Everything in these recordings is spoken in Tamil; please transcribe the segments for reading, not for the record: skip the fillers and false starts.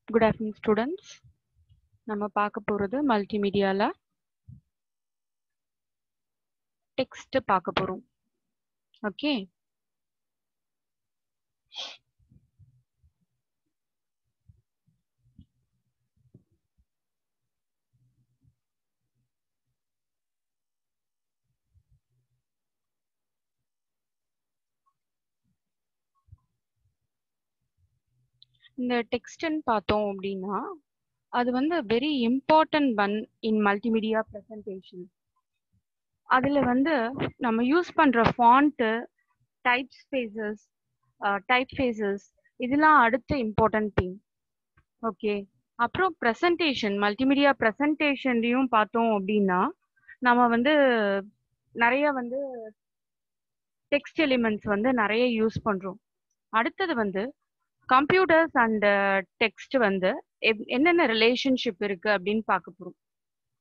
Good afternoon, students. நம்ம பார்க்க போறது மல்டிமீடியால டெக்ஸ்ட் பார்க்க போறோம். ஓகே, இந்த டெக்ஸ்ட்னு பார்த்தோம் அப்படின்னா அது வந்து very important one in multimedia presentation. அதுல வந்து நம்ம யூஸ் பண்ற font, type spaces, type faces இதெல்லாம் அடுத்த இம்பார்ட்டன்ட் திங். ஓகே, அப்புறம் ப்ரெசன்டேஷன், மல்டிமீடியா ப்ரெசன்டேஷன்லையும் பார்த்தோம் அப்படின்னா நம்ம வந்து நிறைய வந்து டெக்ஸ்ட் எலிமெண்ட்ஸ் வந்து நிறைய யூஸ் பண்றோம். அடுத்தது வந்து கம்ப்யூட்டர்ஸ் அண்ட் டெக்ஸ்ட் வந்து என்னென்ன ரிலேஷன்ஷிப் இருக்கு அப்படின்னு பார்க்க போறோம்.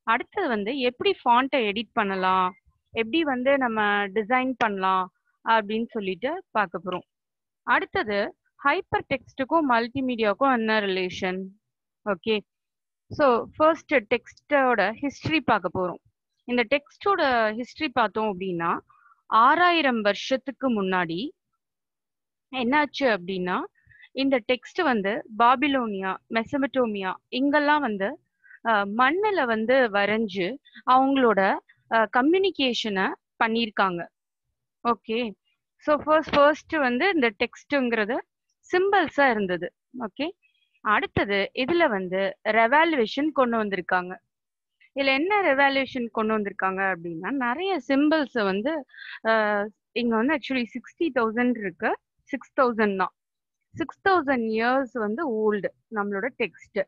அடுத்தது வந்து எப்படி ஃபாண்ட்டை எடிட் பண்ணலாம், எப்படி வந்து நம்ம டிசைன் பண்ணலாம் அப்படின்னு சொல்லிட்டு பார்க்க போறோம். அடுத்தது ஹைப்பர் டெக்ஸ்ட்டுக்கும் மல்டிமீடியாவுக்கும் என்ன ரிலேஷன். ஓகே, ஸோ ஃபர்ஸ்ட் டெக்ஸ்டோட ஹிஸ்டரி பார்க்க போறோம். இந்த டெக்ஸ்டோட ஹிஸ்டரி பார்த்தோம் அப்படின்னா 6000 வருஷத்துக்கு முன்னாடி என்னாச்சு அப்படின்னா இந்த டெக்ஸ்ட் வந்து பாபிலோனியா, மெசபடோமியா இங்கெல்லாம் வந்து மண்ணில் வந்து வரைஞ்சு அவங்களோட கம்யூனிகேஷனை பண்ணியிருக்காங்க. ஓகே, ஸோ ஃபர்ஸ்ட் வந்து இந்த டெக்ஸ்ட்டுங்கிறது சிம்பிள்ஸாக இருந்தது. ஓகே, அடுத்தது இதில் வந்து ரெவாலுவேஷன் கொண்டு வந்திருக்காங்க. இதில் என்ன ரெவாலுவேஷன் கொண்டு வந்திருக்காங்க அப்படின்னா நிறைய சிம்பிள்ஸை வந்து இங்கே வந்து ஆக்சுவலி 60,000 இருக்கு, 6,000 தான். 6,000 இயர்ஸ் வந்து ஓல்டு நம்மளோட டெக்ஸ்ட்.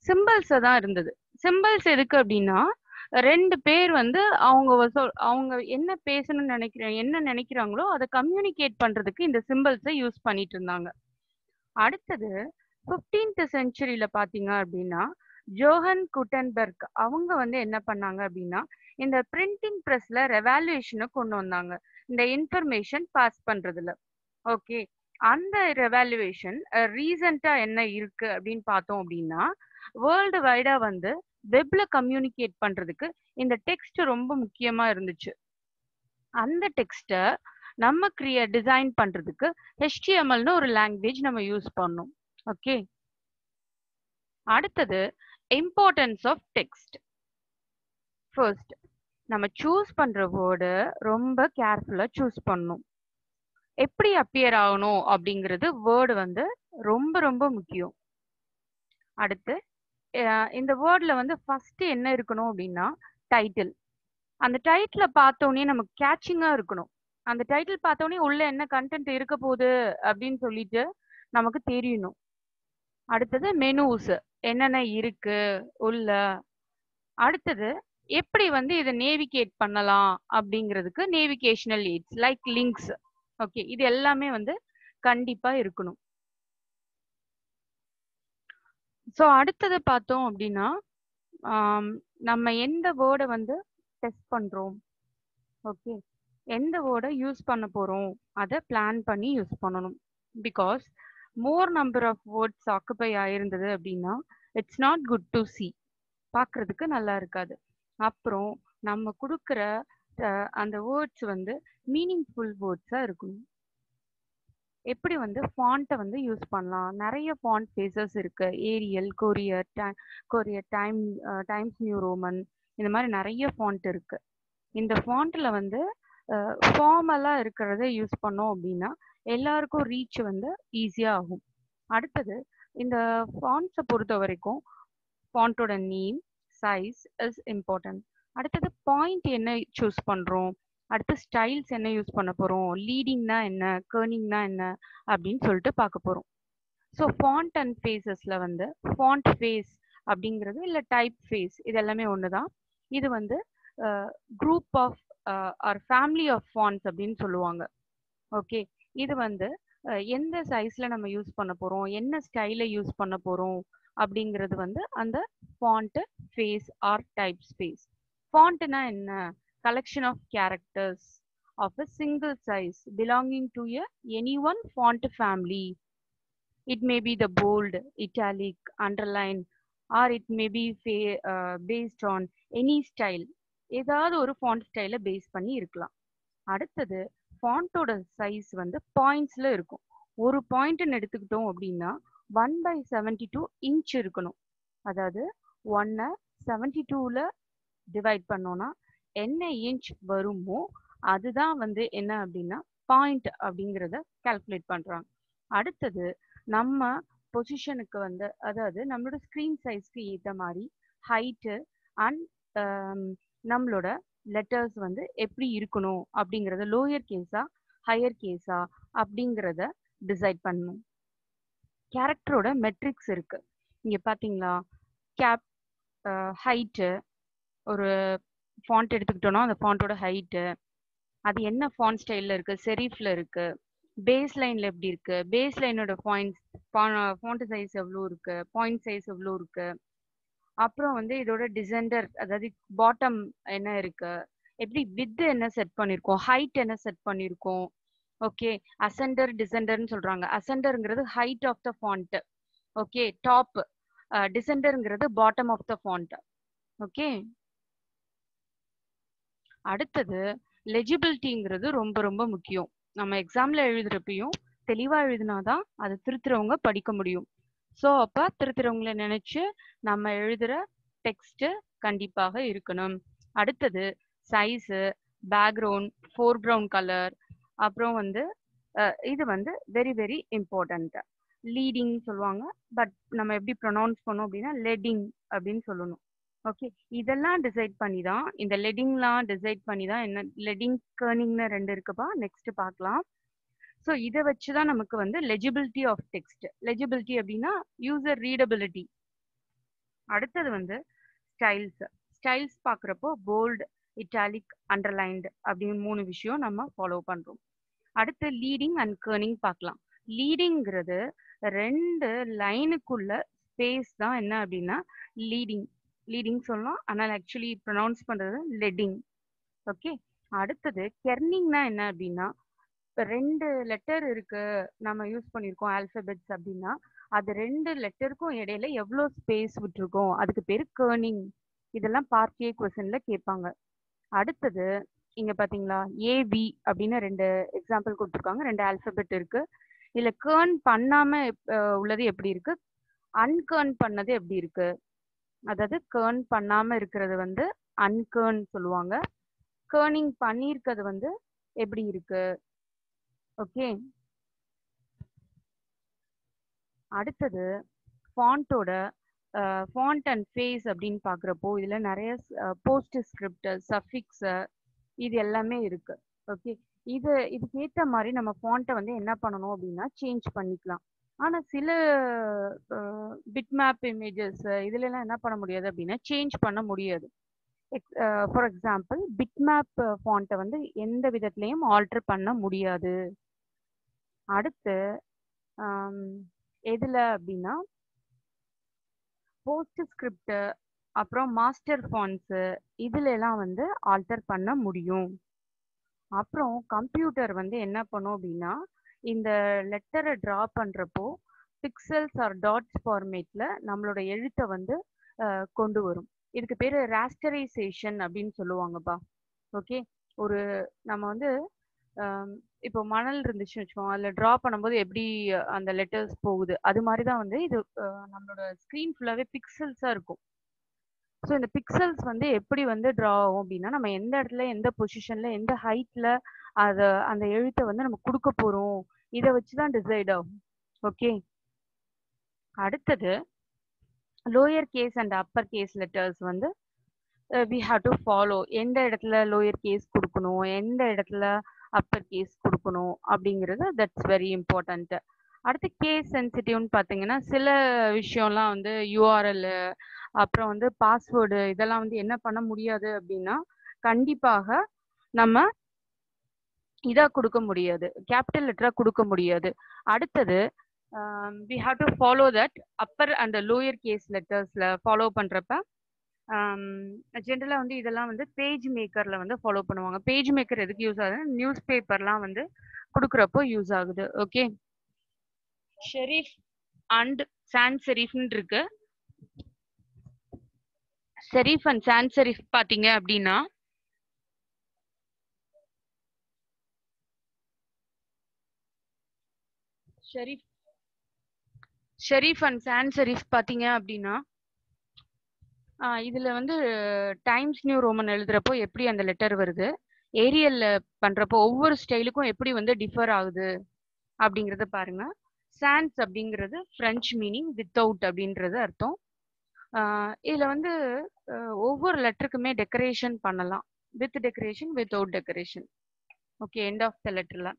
சிம்பிள்ஸ் தான் இருந்தது. சிம்பிள்ஸ் எதுக்கு அப்படின்னா ரெண்டு பேர் வந்து அவங்க என்ன பேசணும்னு என்ன நினைக்கிறாங்களோ அதை கம்யூனிகேட் பண்றதுக்கு இந்த சிம்பிள்ஸை யூஸ் பண்ணிட்டு இருந்தாங்க. அடுத்தது 15th செஞ்சுரியில பாத்தீங்க அப்படின்னா ஜோஹன் குட்டன்பெர்க் அவங்க வந்து என்ன பண்ணாங்க அப்படின்னா இந்த பிரிண்டிங் பிரஸ்ல ரெவாலுவேஷனை கொண்டு வந்தாங்க இந்த இன்ஃபர்மேஷன் பாஸ் பண்றதுல. ஓகே, அந்த ரெவாலுவேஷன் ரீசெண்டா என்ன இருக்கு அப்படின்னு பார்த்தோம் அப்படின்னா வேர்ல்டு வைடா வந்து வெப்ல கம்யூனிகேட் பண்றதுக்கு இந்த டெக்ஸ்ட் ரொம்ப முக்கியமா இருந்துச்சு. அந்த டெக்ஸ்ட்டை நம்ம டிசைன் பண்றதுக்கு HTMLனு ஒரு லாங்குவேஜ் நம்ம யூஸ் பண்ணோம். ஓகே, அடுத்தது இம்பார்ட்டன்ஸ் ஆஃப் டெக்ஸ்ட். ஃபர்ஸ்ட் நம்ம சூஸ் பண்ற வேர்டு ரொம்ப கேர்ஃபுல்லா சூஸ் பண்ணணும். எப்படி அப்பியர் ஆகணும் அப்படிங்கிறது வேர்டு வந்து ரொம்ப ரொம்ப முக்கியம். அடுத்து இந்த வேர்ட்ல வந்து ஃபர்ஸ்ட் என்ன இருக்கணும் அப்படின்னா டைட்டில். அந்த டைட்டிலை பார்த்தோன்னே நமக்கு கேட்சிங்கா இருக்கணும். அந்த டைட்டில் பார்த்தோன்னே உள்ள என்ன கண்டென்ட் இருக்க போகுது அப்படின்னு சொல்லிட்டு நமக்கு தெரியணும். அடுத்தது மெனூஸ் என்னென்ன இருக்கு உள்ள. அடுத்தது எப்படி வந்து இதை நேவிகேட் பண்ணலாம் அப்படிங்கிறதுக்கு navigational AIDS like links. Okay, இது எல்லாமே வந்து கண்டிப்பா இருக்கணும். ஸோ அடுத்தது பார்த்தோம் அப்படின்னா நம்ம எந்த வேர்டை வந்து டெஸ்ட் பண்றோம், ஓகே, எந்த வேர்டை யூஸ் பண்ண போறோம் அதை பிளான் பண்ணி யூஸ் பண்ணணும். Because more number of words occupy ஆயிருந்தது அப்படின்னா it's not good to see, பார்க்கறதுக்கு நல்லா இருக்காது. அப்புறம் நம்ம கொடுக்குற அந்த வேர்ட்ஸ் வந்து மீனிங்ஃபுல் வேர்ட்ஸாக இருக்கணும். எப்படி வந்து ஃபாண்ட்டை வந்து யூஸ் பண்ணலாம், நிறைய ஃபாண்ட் ஃபேஸஸ் இருக்கு. Arial, Courier Times New Roman, இந்த மாதிரி நிறைய ஃபாண்ட் இருக்கு. இந்த ஃபாண்ட்ல வந்து ஃபார்மலாக இருக்கிறத யூஸ் பண்ணோம் அப்படின்னா எல்லாருக்கும் ரீச் வந்து ஈஸியாக ஆகும். அடுத்தது இந்த ஃபாண்ட்ஸை பொறுத்த வரைக்கும் ஃபாண்ட்டோட நேம், சைஸ் இஸ் இம்பார்ட்டன்ட். அடுத்தது பாயிண்ட் என்ன சூஸ் பண்ணுறோம், அடுத்து ஸ்டைல்ஸ் என்ன யூஸ் பண்ண போகிறோம், லீடிங்னா என்ன, கர்னிங்னா என்ன அப்படின்னு சொல்லிட்டு பார்க்க போகிறோம். ஸோ ஃபாண்ட் அண்ட் ஃபேஸஸில் வந்து ஃபாண்ட் ஃபேஸ் அப்படிங்கிறது இல்லை டைப் ஃபேஸ் இது எல்லாமே ஒன்று தான். இது வந்து group of or family of fonts அப்படின்னு சொல்லுவாங்க. ஓகே, இது வந்து எந்த சைஸில் நம்ம யூஸ் பண்ண போகிறோம், என்ன ஸ்டைலை யூஸ் பண்ண போகிறோம் அப்படிங்கிறது வந்து அந்த font face or type space. ஃபாண்ட்னா என்ன, collection of characters of a single size belonging to a any one font family. It may be the bold, italic, underline, or it may be based on any style. ஏதாவது ஒரு ஃபாண்ட் ஸ்டைலை பேஸ் பண்ணி இருக்கலாம். அடுத்தது ஃபாண்டோட சைஸ் வந்து பாயிண்ட்ஸ்ல இருக்கும். ஒரு பாயிண்ட்னு எடுத்துக்கிட்டோம் அப்படின்னா 1/72 இன்ச் இருக்கணும். அதாவது 1 72ல டிவைட் பண்ணோம்னா என்ன இன்ச் வருமோ அதுதான் வந்து என்ன அப்படின்னா பாயிண்ட் அப்படிங்கிறத கால்குலேட் பண்றாங்க. அடுத்தது நம்ம பொசிஷனுக்கு வந்து அதாவது நம்மளோட ஸ்கிரீன் சைஸ்க்கு ஏற்ற மாதிரி ஹைட்டு அண்ட் நம்மளோட லெட்டர்ஸ் வந்து எப்படி இருக்கணும் அப்படிங்கிறத லோயர் கேஸா ஹையர் கேஸா அப்படிங்கிறத டிசைட் பண்ணணும். கேரக்டரோட மெட்ரிக்ஸ் இருக்கு. இங்க பாத்தீங்களா, கேப் ஹைட்டு ஒரு ஃபாண்ட் எடுத்துக்கிட்டோம்னா அந்த ஃபாண்டோட ஹைட்டு அது என்ன ஃபாண்ட் ஸ்டைல்ல இருக்கு, செரிஃப்ல இருக்கு, பேஸ் லைன்ல எப்படி இருக்கு, பேஸ் லைனோட ஃபாண்ட் சைஸ் எவ்வளோ இருக்கு, பாயிண்ட் சைஸ் எவ்வளோ இருக்கு, அப்புறம் வந்து இதோட டிசெண்டர் அதாவது பாட்டம் என்ன இருக்கு, எப்படி வித் என்ன செட் பண்ணிருக்கோம், ஹைட் என்ன செட் பண்ணிருக்கோம். ஓகே, அசெண்டர் டிசெண்டர்னு சொல்றாங்க. அசெண்டர்ங்கிறது height of the font. Okay, top. டிசெண்டர்ங்கிறது bottom of the font. Okay, அடுத்தது லெஜிபிலிட்டிங்கிறது ரொம்ப ரொம்ப முக்கியம். நம்ம எக்ஸாம்ல எழுதுறப்பையும் தெளிவா எழுதினாதான் அதை திருத்துறவங்க படிக்க முடியும். ஸோ அப்ப திருத்துறவங்களை நினைச்சு நம்ம எழுதுற டெக்ஸ்ட் கண்டிப்பாக இருக்கணும். அடுத்தது சைஸு, பேக்ரவுண்ட், ஃபோர்கிரவுண்ட் கலர், அப்புறம் வந்து இது வந்து வெரி வெரி இம்பார்ட்டன்ட். லீடிங் சொல்லுவாங்க, பட் நம்ம எப்படி ப்ரொனவுன்ஸ் பண்ணோம் அப்படின்னா லெட்டிங் அப்படின்னு சொல்லணும். ஓகே, இதெல்லாம் டிசைட் பண்ணி தான் இந்த லெட்டிங்லாம் டிசைட் பண்ணி தான் என்ன லெட்டிங் கர்னிங்னு 2 இருக்குப்பா, நெக்ஸ்ட் பார்க்கலாம். ஸோ இதை வச்சு தான் நமக்கு வந்து லெஜிபிலிட்டி ஆஃப் டெக்ஸ்ட். லெஜிபிலிட்டி அப்படின்னா யூசர் ரீடபிலிட்டி. அடுத்தது வந்து ஸ்டைல்ஸ். ஸ்டைல்ஸ் பார்க்குறப்போ போல்டு, இட்டாலிக், அண்டர்லைன்டு அப்படின்னு 3 விஷயம் நம்ம ஃபாலோ பண்ணுறோம். அடுத்து லீடிங் அண்ட் கர்னிங் பார்க்கலாம். லீடிங்கிறது 2 லைனுக்குள்ள ஸ்பேஸ் தான் என்ன அப்படின்னா லீடிங். லீடிங் சொல்லலாம், ஆனால் ஆக்சுவலி ப்ரொனவுன்ஸ் பண்ணுறது லெட்டிங். ஓகே, அடுத்தது கெர்னிங்னா என்ன அப்படின்னா 2 லெட்டர் இருக்கு நம்ம யூஸ் பண்ணியிருக்கோம் ஆல்பபெட்ஸ் அப்படின்னா அது 2 லெட்டருக்கும் இடையில எவ்வளோ ஸ்பேஸ் விட்டுருக்கோம் அதுக்கு பேர் கர்னிங். இதெல்லாம் பார்ட் ஏ கொஸ்டின்ல கேட்பாங்க. அடுத்தது இங்க பாத்தீங்களா ஏபி அப்படின்னு 2 எக்ஸாம்பிள் கொடுத்துருக்காங்க. 2 ஆல்பபெட் இருக்கு. இதுல கேர்ன் பண்ணாம உள்ளது எப்படி இருக்கு, அன்கேர்ன் பண்ணது எப்படி இருக்கு. அதாவது கேர்ன் பண்ணாம இருக்கிறது வந்து அன்கேர்ன் சொல்லுவாங்க, கேர்னிங் பண்ணியிருக்கிறது வந்து எப்படி இருக்கு. ஓகே, அடுத்தது ஃபாண்டோட ஃபாண்ட் அண்ட் ஃபேஸ் அப்படின்னு பார்க்குறப்போ இதில் நிறைய போஸ்ட் ஸ்கிரிப்ட், சஃபிக்ஸ் இது எல்லாமே இருக்கு. ஓகே, இதுக்கு ஏற்ற மாதிரி நம்ம ஃபாண்ட்டை வந்து என்ன பண்ணணும் அப்படின்னா சேஞ்ச் பண்ணிக்கலாம். ஆனால் சில பிட் மேப் இமேஜஸ் இதுலலாம் என்ன பண்ண முடியாது அப்படின்னா சேஞ்ச் பண்ண முடியாது. ஃபார் எக்ஸாம்பிள் பிட் மேப் ஃபாண்ட்டை வந்து எந்த விதத்துலையும் ஆல்டர் பண்ண முடியாது. அடுத்து எதில் அப்படின்னா போஸ்ட் ஸ்கிரிப்ட் அப்புறம் மாஸ்டர் ஃபாண்ட்ஸு இதுல எல்லாம் வந்து ஆல்டர் பண்ண முடியும். அப்புறம் கம்ப்யூட்டர் வந்து என்ன பண்ணும் அப்படின்னா இந்த லெட்டரை ட்ரா பண்றப்போ பிக்சல்ஸ் ஆர் டாட்ஸ் ஃபார்மேட்ல நம்மளோட எழுத்தை வந்து கொண்டு வரும். இதுக்கு பேரு ராஸ்டரைசேஷன் அப்படின்னு சொல்லுவாங்கப்பா. ஓகே, ஒரு நம்ம வந்து இப்போ மணல் இருந்துச்சுன்னு வச்சுக்கோங்க, அதில் ட்ரா பண்ணும்போது எப்படி அந்த லெட்டர்ஸ் போகுது அது மாதிரி தான் வந்து இது நம்மளோட ஸ்க்ரீன் ஃபுல்லாகவே பிக்சல்ஸாக இருக்கும். ஸோ இந்த பிக்சல்ஸ் வந்து எப்படி வந்து ட்ரா ஆகும் அப்படின்னா நம்ம எந்த இடத்துல எந்த பொசிஷன்ல எந்த ஹைட்ல அதை அந்த எழுத்தை வந்து நம்ம கொடுக்க போறோம் இதை வச்சு தான் டிசைட் ஆகும். ஓகே, அடுத்தது lower case and upper case letters வந்து வி ஹாவ் டு ஃபாலோ. எந்த இடத்துல லோயர் கேஸ் கொடுக்கணும், எந்த இடத்துல அப்பர் கேஸ் கொடுக்கணும் அப்படிங்கிறது தட்ஸ் வெரி இம்பார்ட்டன்ட். அடுத்து கேஸ் சென்சிட்டிவ்னு பார்த்தீங்கன்னா சில விஷயம்லாம் வந்து யூஆர்எல் அப்புறம் வந்து பாஸ்வேர்டு இதெல்லாம் வந்து என்ன பண்ண முடியாது அப்படின்னா கண்டிப்பாக நம்ம இதா கொடுக்க முடியாது, கேபிட்டல் லெட்டரா கொடுக்க முடியாது. அடுத்தது we have to follow that upper and lower case லெட்டர்ஸ்ல ஃபாலோ பண்றப்ப ஜென்ரலா வந்து இதெல்லாம் வந்து பேஜ் மேக்கர்ல வந்து ஃபாலோ பண்ணுவாங்க. பேஜ் மேக்கர் எதுக்கு யூஸ் ஆகுது, நியூஸ் பேப்பர்லாம் வந்து கொடுக்குறப்போ யூஸ் ஆகுது. ஓகே ஷெரீஃப், அண்ட் சான்ஸ் செரிஃப்னு இருக்கு. செரிஃப் அண்ட் சான்ஸ் செரிஃப் பாத்தீங்க அப்படின்னா ஷெரீஃப் அண்ட் சான்ஸ் செரிஃப் பாத்தீங்க அப்படின்னா இதுல வந்து டைம்ஸ் நியூ ரோமன் எழுதுறப்போ எப்படி அந்த லெட்டர் வருது, ஏரியல்ல பண்றப்போ ஒவ்வொரு ஸ்டைலுக்கும் எப்படி வந்து டிஃபர் ஆகுது அப்படிங்கறத பாருங்க. சான்ஸ் அப்படிங்கிறது பிரெஞ்சு மீனிங் வித்தவுட் அப்படின்றது அர்த்தம். இதுல வந்து ஒவ்வொரு லெட்டருக்குமே டெக்கரேஷன் பண்ணலாம். With decoration, without decoration. Okay, end of the லெட்டர்ல.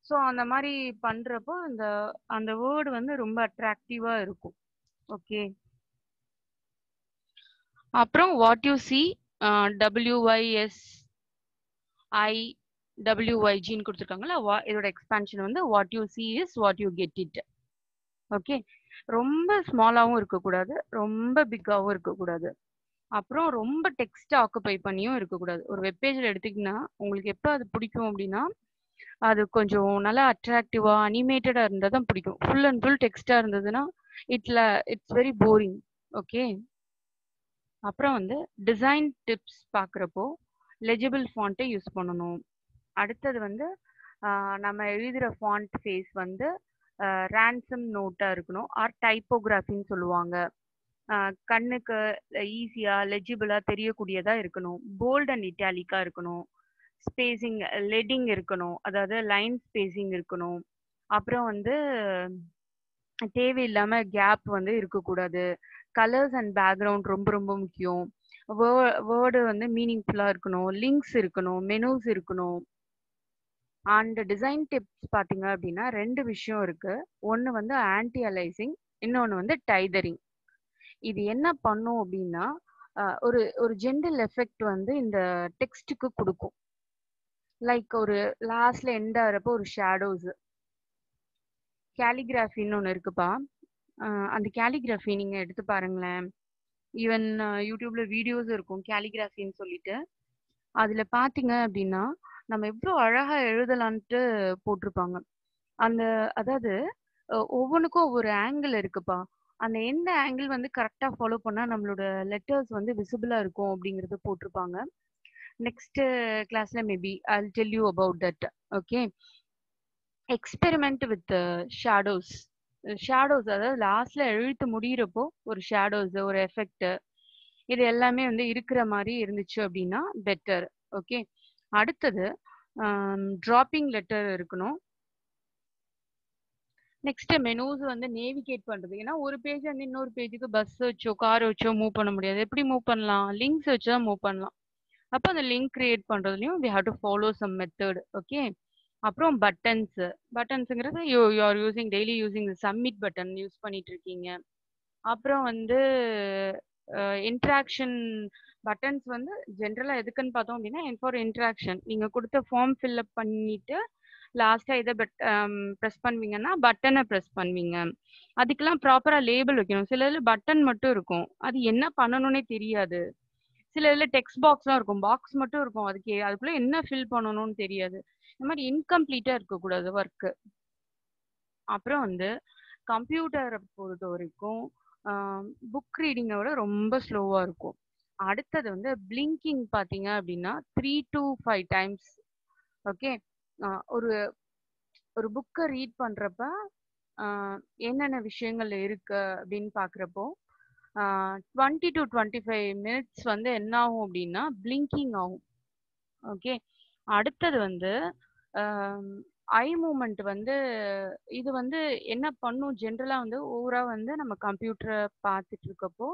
ஸோ அந்த மாதிரி பண்றப்போ அந்த வேர்டு வந்து ரொம்ப அட்ராக்டிவா இருக்கும். ஓகே, அப்புறம் வாட் யூ சி WYSIWYGன்னு கொடுத்துருக்காங்களா, இதோட எக்ஸ்பான்ஷன் வந்து what you see is what you get it. Okay, ரொம்ப ஸ்மாலாவும் இருக்கக்கூடாது, ரொம்ப பிக்காவும் இருக்கக்கூடாது, அப்புறம் ரொம்ப டெக்ஸ்ட் ஆக்குபை பண்ணியும் இருக்கக்கூடாது. ஒரு வெப்பேஜில் எடுத்தீங்கன்னா உங்களுக்கு எப்போ அது பிடிக்கும் அப்படின்னா, அது கொஞ்சம் நல்லா அட்ராக்டிவா அனிமேட்டடா இருந்தால் தான் பிடிக்கும். ஃபுல் அண்ட் ஃபுல் டெக்ஸ்டா இருந்ததுன்னா இட்ஸ் வெரி போரிங். ஓகே, அப்புறம் வந்து டிசைன் டிப்ஸ் பார்க்குறப்போ லெஜிபிள் ஃபாண்ட்டை யூஸ் பண்ணணும். அடுத்தது வந்து நம்ம எழுதுகிற ஃபாண்ட் ஃபேஸ் வந்து ரேன்சம் நோட்டாக இருக்கணும், ஆர் டைப்போகிராஃபின்னு சொல்லுவாங்க. கண்ணுக்கு ஈஸியாக லெஜிபிளாக தெரியக்கூடியதாக இருக்கணும். போல்ட் அண்ட் இட்டாலிக்காக இருக்கணும். ஸ்பேசிங் லெட்டிங் இருக்கணும், அதாவது லைன் ஸ்பேசிங் இருக்கணும். அப்புறம் வந்து தேவையில்லாமல் கேப் வந்து இருக்கக்கூடாது. கலர்ஸ் அண்ட் பேக்ரவுண்ட் ரொம்ப ரொம்ப முக்கியம். வேர்டு வந்து மீனிங்ஃபுல்லாக இருக்கணும், லிங்க்ஸ் இருக்கணும், மெனூஸ் இருக்கணும். அண்ட் டிசைன் டிப்ஸ் பார்த்தீங்க அப்படின்னா 2 விஷயம் இருக்கு. ஒன்று வந்து ஆன்டி அலைசிங், இன்னொன்று வந்து டைதரிங். இது என்ன பண்ணும் அப்படின்னா ஒரு ஒரு ஜென்ரல் எஃபெக்ட் வந்து இந்த டெக்ஸ்ட்டுக்கு கொடுக்கும். லைக் ஒரு லாஸ்ட்ல எண்ட் ஆகிறப்போ ஒரு ஷேடோஸ். கேலிகிராஃபின்னு ஒன்று இருக்குப்பா. அந்த கேலிகிராஃபி நீங்கள் எடுத்து பாருங்களேன். ஈவன் யூடியூப்ல வீடியோஸ் இருக்கும் கேலிகிராஃபின்னு சொல்லிட்டு. அதில் பார்த்தீங்க அப்படின்னா நம்ம எவ்வளோ அழகாக எழுதலான்ட்டு போட்டிருப்பாங்க. அதாவது ஒவ்வொன்றுக்கும் ஒவ்வொரு ஆங்கிள் இருக்குப்பா. அந்த எந்த ஆங்கிள் வந்து கரெக்டாக ஃபாலோ பண்ணால் நம்மளோட லெட்டர்ஸ் வந்து விசிபிளாக இருக்கும் அப்படிங்கிறது போட்டிருப்பாங்க. நெக்ஸ்ட் கிளாஸ்ல maybe I'll tell you about that. Okay, experiment with shadows. அதாவது லாஸ்ட்ல எழுத்து முடியிறப்போ ஒரு ஷேடோஸ், ஒரு எஃபெக்ட், இது எல்லாமே வந்து இருக்கிற மாதிரி இருந்துச்சு அப்படின்னா பெட்டர். ஓகே, அடுத்தது டிராப்பிங் லெட்டர் இருக்கணும். நெக்ஸ்ட் மெனூஸ் வந்து நேவிகேட் பண்றது. ஏன்னா ஒரு பேஜ் வந்து இன்னொரு பேஜுக்கு பஸ் வச்சோ கார் வச்சோ மூவ் பண்ண முடியாது. எப்படி மூவ் பண்ணலாம்? லிங்க்ஸ் வச்சு தான் மூவ் பண்ணலாம். அப்போ அந்த லிங்க் கிரியேட் பண்றதுலயும் we have to follow some method. Okay, அப்புறம் பட்டன்ஸுங்கிறது you are using daily using submit button use பண்ணிட்டு இருக்கீங்க. அப்புறம் வந்து இன்ட்ராக்ஷன் பட்டன்ஸ் வந்து ஜென்ரலா எதுக்குன்னு பார்த்தோம் அப்படின்னா ஃபார் இன்ட்ராக்ஷன். நீங்க கொடுத்த ஃபார்ம் ஃபில்அப் பண்ணிட்டு லாஸ்டா இதை ப்ரெஸ் பண்ணுவீங்கன்னா பட்டனை ப்ரெஸ் பண்ணுவீங்க. அதுக்கெல்லாம் ப்ராப்பரா லேபிள் வைக்கணும். சில இதில் பட்டன் மட்டும் இருக்கும், அது என்ன பண்ணணும்னே தெரியாது. சில இதில் டெக்ஸ்ட் பாக்ஸ்லாம் இருக்கும், பாக்ஸ் மட்டும் இருக்கும், அதுக்குள்ள என்ன ஃபில் பண்ணணும்னு தெரியாது. இந்த மாதிரி இன்கம்ப்ளீட்டா இருக்கக்கூடாது ஒர்க்கு. அப்புறம் வந்து கம்ப்யூட்டரை பொறுத்த வரைக்கும் புக் ரீடிங்கை விட ரொம்ப ஸ்லோவாக இருக்கும். அடுத்தது வந்து பிளிங்கிங் பார்த்தீங்க அப்படின்னா 3 to 5 times. ஓகே, ஒரு ஒரு புக்கை ரீட் பண்ணுறப்ப என்னென்ன விஷயங்கள் இருக்கு அப்படின்னு பார்க்குறப்போ 20 to 25 minutes வந்து என்ன ஆகும் அப்படின்னா பிளிங்கிங் ஆகும். ஓகே, அடுத்தது வந்து ஐ மூமெண்ட் வந்து இது வந்து என்ன பண்ணும் ஜென்ரலாக வந்து ஓவரா வந்து நம்ம கம்ப்யூட்டரை பார்த்துட்டு இருக்கப்போ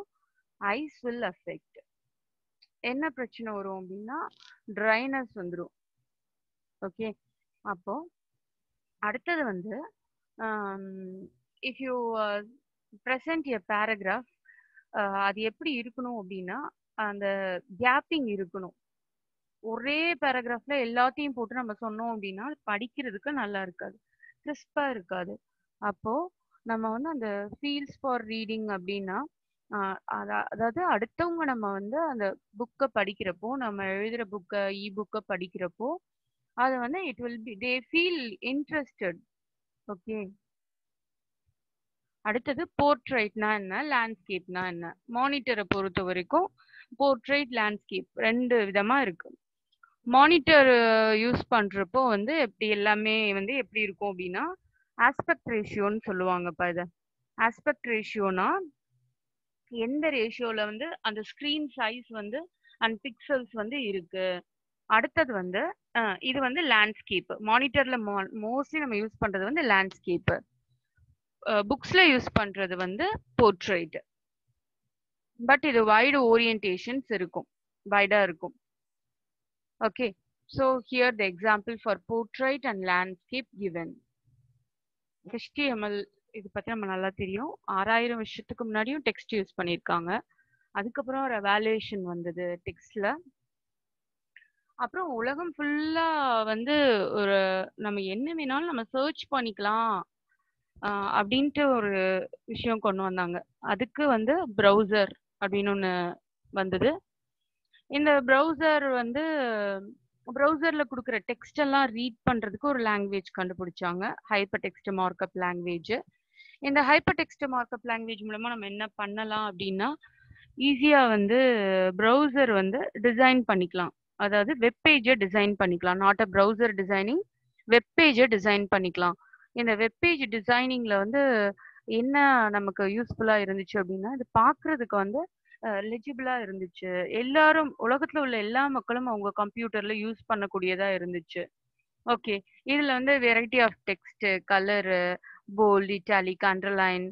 ஐஸ் வில் அஃபெக்ட். என்ன பிரச்சனை வரும் அப்படின்னா ட்ரைனஸ் வந்துடும். ஓகே, அப்போ அடுத்தது வந்து if you present a paragraph, அது எப்படி இருக்கணும் அப்படின்னா அந்த கேப்பிங் இருக்கணும். ஒரே பேராகிராஃப்ல எல்லாத்தையும் போட்டு நம்ம சொன்னோம் அப்படின்னா படிக்கிறதுக்கு நல்லா இருக்காது, கிறிஸ்பா இருக்காது. அப்போ நம்ம வந்து அந்த ஃபீல்ஸ் ஃபார் ரீடிங் அப்படின்னா அதாவது அடுத்தவங்க நம்ம வந்து அந்த புக்கை படிக்கிறப்போ, நம்ம எழுதுற புக்கை புக்கை படிக்கிறப்போ அது வந்து it will be they feel interested. Okay, அடுத்தது போர்ட்ரைட்னா என்ன, லேண்ட்ஸ்கேப்னா என்ன. மானிட்டரை பொறுத்த வரைக்கும் போர்ட்ரைட், லேண்ட்ஸ்கேப் 2 விதமா இருக்கு. மானிட்டர் யூஸ் பண்றப்போ வந்து எப்படி எல்லாமே வந்து எப்படி இருக்கும் அப்படின்னா, ஆஸ்பெக்ட் ரேஷியோன்னு சொல்லுவாங்கப்பா இத. ஆஸ்பெக்ட் ரேஷியோனா எந்த ரேஷியோல வந்து அந்த ஸ்கிரீன் சைஸ் வந்து அண்ட் பிக்சல்ஸ் வந்து இருக்கு. அடுத்தது வந்து இது வந்து லேண்ட்ஸ்கேப். மானிட்டர்ல மோஸ்ட்லி நம்ம யூஸ் பண்றது வந்து லேண்ட்ஸ்கேப். புக்ஸ்ல யூஸ் பண்றது வந்து போர்ட்ரைட். பட் இது வைடு ஓரியன்டேஷன்ஸ் இருக்கும், வைடா இருக்கும். Okay, so here the example for portrait and landscape given. HTML இது பத்தி நம்ம நல்லா தெரியும். 6000 வருஷத்துக்கு முன்னாடியும் டெக்ஸ்ட் யூஸ் பண்ணியிருக்காங்க. அதுக்கப்புறம் ஒரு எவாலுவேஷன் வந்தது டெக்ஸ்ட்ல. அப்புறம் உலகம் ஃபுல்லா வந்து ஒரு நம்ம என்ன வேணாலும் நம்ம சர்ச் பண்ணிக்கலாம் அப்படின்ட்டு ஒரு விஷயம் கொண்டு வந்தாங்க. அதுக்கு வந்து ப்ரௌசர் அப்படின்னு ஒன்று வந்தது. இந்த ப்ரௌசர் வந்து ப்ரௌசர்ல கொடுக்குற டெக்ஸ்ட் எல்லாம் ரீட் பண்றதுக்கு ஒரு லாங்குவேஜ் கண்டுபிடிச்சாங்க, ஹைப்பர் டெக்ஸ்ட் மார்க்அப் லாங்குவேஜ். இந்த ஹைப்பர் டெக்ஸ்ட் மார்க்அப் லாங்குவேஜ் மூலமா நம்ம என்ன பண்ணலாம் அப்படின்னா, ஈஸியா வந்து ப்ரௌசர் வந்து டிசைன் பண்ணிக்கலாம். அதாவது வெப் பேஜை டிசைன் பண்ணிக்கலாம். Not a browser designing, web பேஜை டிசைன் பண்ணிக்கலாம். இந்த வெப் பேஜ் டிசைனிங்ல வந்து என்ன நமக்கு யூஸ்ஃபுல்லா இருந்துச்சு அப்படின்னா, இது பார்க்கறதுக்கு வந்து லெஜிபிளா இருந்துச்சு. எல்லாரும் உலகத்துல உள்ள எல்லா மக்களும் அவங்க கம்ப்யூட்டர்ல யூஸ் பண்ணக்கூடியதா இருந்துச்சு. ஓகே, இதுல வந்து variety of text, colour, bold, italic, underline,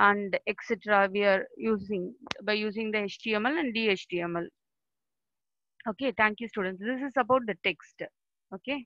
and etc. we are using by using the HTML and DHTML. Okay, thank you students. This is about the text. Okay.